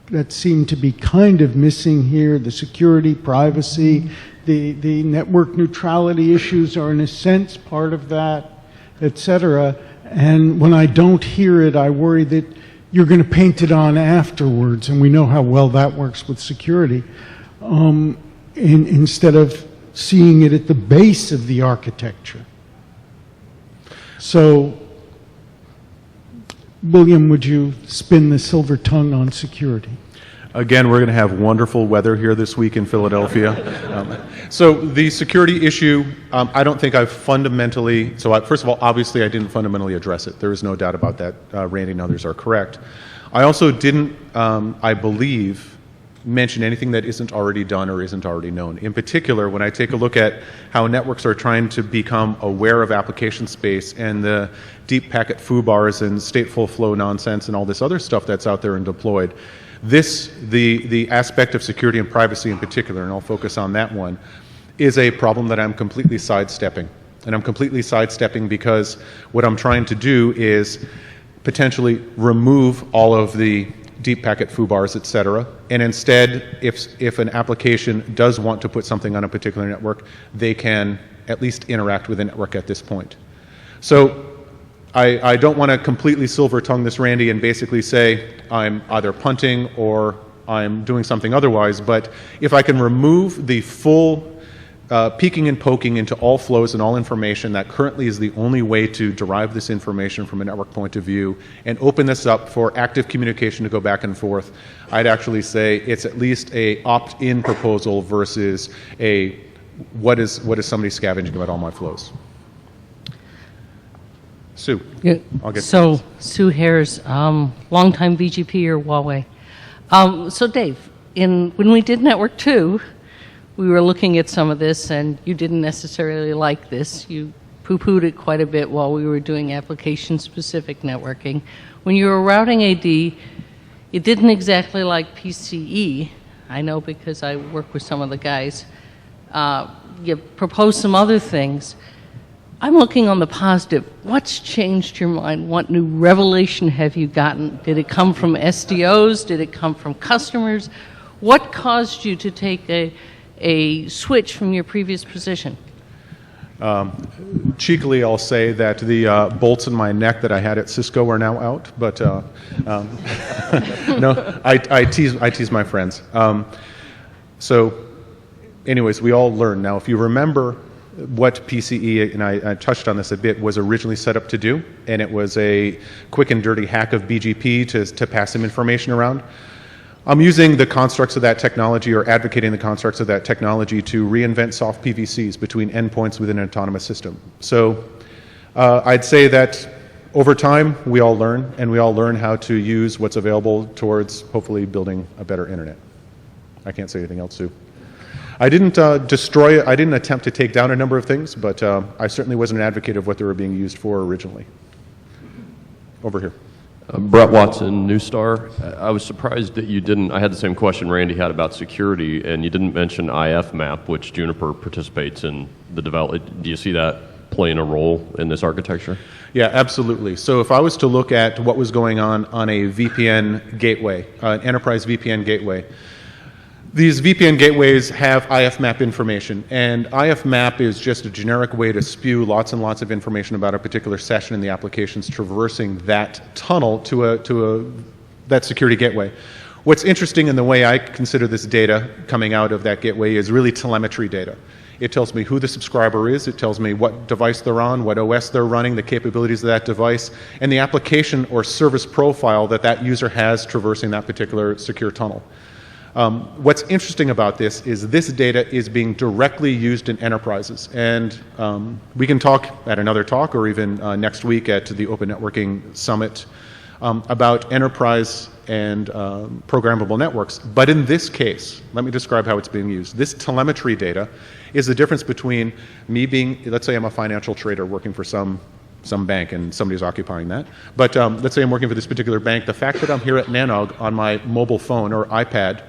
that seemed to be kind of missing here, the security, privacy, the network neutrality issues are in a sense part of that, et cetera. And when I don't hear it, I worry that you're going to paint it on afterwards, and we know how well that works with security, instead of seeing it at the base of the architecture. So, William, would you spin the silver tongue on security? Again, we're going to have wonderful weather here this week in Philadelphia. So the security issue, I don't think I've fundamentally, first of all, obviously I didn't fundamentally address it. There is no doubt about that. Randy and others are correct. I also didn't, I believe, mention anything that isn't already done or isn't already known. In particular, when I take a look at how networks are trying to become aware of application space and the deep packet foo-bars and stateful flow nonsense and all this other stuff that's out there and deployed, the aspect of security and privacy in particular, and I'll focus on that one, is a problem that I'm completely sidestepping. And I'm completely sidestepping because what I'm trying to do is potentially remove all of the deep packet foo-bars, et cetera, and instead, if an application does want to put something on a particular network, they can at least interact with the network at this point. So I don't want to completely silver-tongue this, Randy, and basically say I'm either punting or I'm doing something otherwise, but if I can remove the full peeking and poking into all flows and all information that currently is the only way to derive this information from a network point of view and open this up for active communication to go back and forth, I'd actually say it's at least a opt-in proposal versus a what is somebody scavenging about all my flows. Sue. Yeah. I'll get so, Sue Harris, longtime VGP or Huawei. So, Dave, when we did Network 2, we were looking at some of this, and you didn't necessarily like this. You poo-pooed it quite a bit while we were doing application-specific networking. When you were routing AD, you didn't exactly like PCE. I know because I work with some of the guys. You proposed some other things. I'm looking on the positive. What's changed your mind? What new revelation have you gotten? Did it come from SDOs? Did it come from customers? What caused you to take a switch from your previous position? Cheekily, I'll say that the bolts in my neck that I had at Cisco are now out, but no, I tease my friends. So anyways, we all learn. Now, if you remember what PCE, and I touched on this a bit, was originally set up to do, and it was a quick and dirty hack of BGP to pass some information around. I'm using the constructs of that technology, or advocating the constructs of that technology, to reinvent soft PVCs between endpoints within an autonomous system. So I'd say that over time, we all learn, and we all learn how to use what's available towards hopefully building a better internet. I can't say anything else, Sue. I didn't destroy it. I didn't attempt to take down a number of things, but I certainly wasn't an advocate of what they were being used for originally. Over here. Brett Watson, New Star. I was surprised that you didn't, I had the same question Randy had about security, and you didn't mention IFMAP, which Juniper participates in the development. Do you see that playing a role in this architecture? Yeah, absolutely. So if I was to look at what was going on a VPN gateway, an enterprise VPN gateway, these VPN gateways have IFMAP information, and IFMAP is just a generic way to spew lots and lots of information about a particular session in the applications traversing that tunnel to that security gateway. What's interesting in the way I consider this data coming out of that gateway is really telemetry data. It tells me who the subscriber is, it tells me what device they're on, what OS they're running, the capabilities of that device, and the application or service profile that that user has traversing that particular secure tunnel. What's interesting about this is this data is being directly used in enterprises, and we can talk at another talk or even next week at the Open Networking Summit about enterprise and programmable networks. But in this case, let me describe how it's being used. This telemetry data is the difference between me being, let's say I'm a financial trader working for some bank and somebody's occupying that. But let's say I'm working for this particular bank. The fact that I'm here at Nanog on my mobile phone or iPad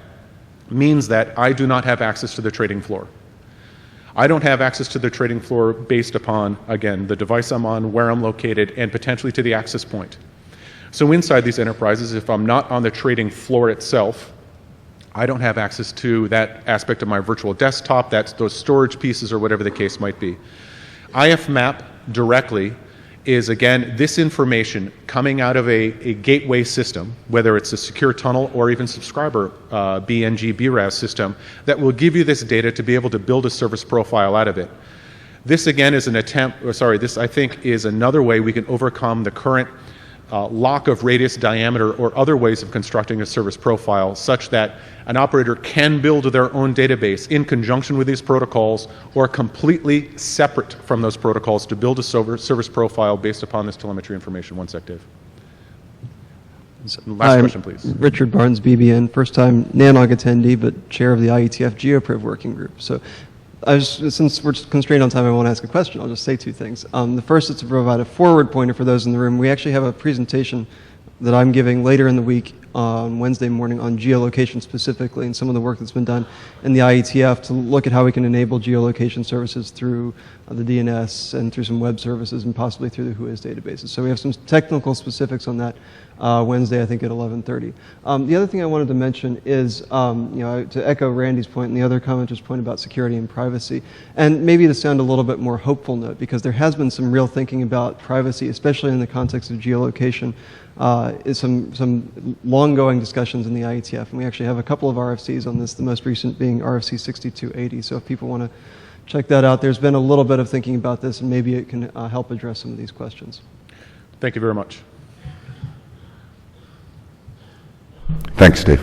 means that I do not have access to the trading floor. I don't have access to the trading floor based upon, again, the device I'm on, where I'm located, and potentially to the access point. So inside these enterprises, if I'm not on the trading floor itself, I don't have access to that aspect of my virtual desktop, those storage pieces or whatever the case might be. IFMAP directly is, again, this information coming out of a gateway system, whether it's a secure tunnel or even subscriber BNG BRAS system, that will give you this data to be able to build a service profile out of it. This, again, is an attempt, this, I think, is another way we can overcome the current lock of radius diameter or other ways of constructing a service profile such that an operator can build their own database in conjunction with these protocols or completely separate from those protocols to build a service profile based upon this telemetry information. One sec, Dave. Last question, please. Richard Barnes, BBN, first time NANOG attendee, but chair of the IETF GeoPriv working group. So since we're constrained on time, I won't ask a question. I'll just say two things. The first is to provide a forward pointer for those in the room. We actually have a presentation that I'm giving later in the week on Wednesday morning on geolocation specifically and some of the work that's been done in the IETF to look at how we can enable geolocation services through the DNS and through some web services and possibly through the WHOIS databases. So we have some technical specifics on that Wednesday, I think, at 11:30. The other thing I wanted to mention is, to echo Randy's point and the other commenter's point about security and privacy, and maybe to sound a little bit more hopeful note, because there has been some real thinking about privacy, especially in the context of geolocation, is some long-going discussions in the IETF, and we actually have a couple of RFCs on this, the most recent being RFC 6280, so if people want to check that out, there's been a little bit of thinking about this, and maybe it can help address some of these questions. Thank you very much. Thanks, Dave.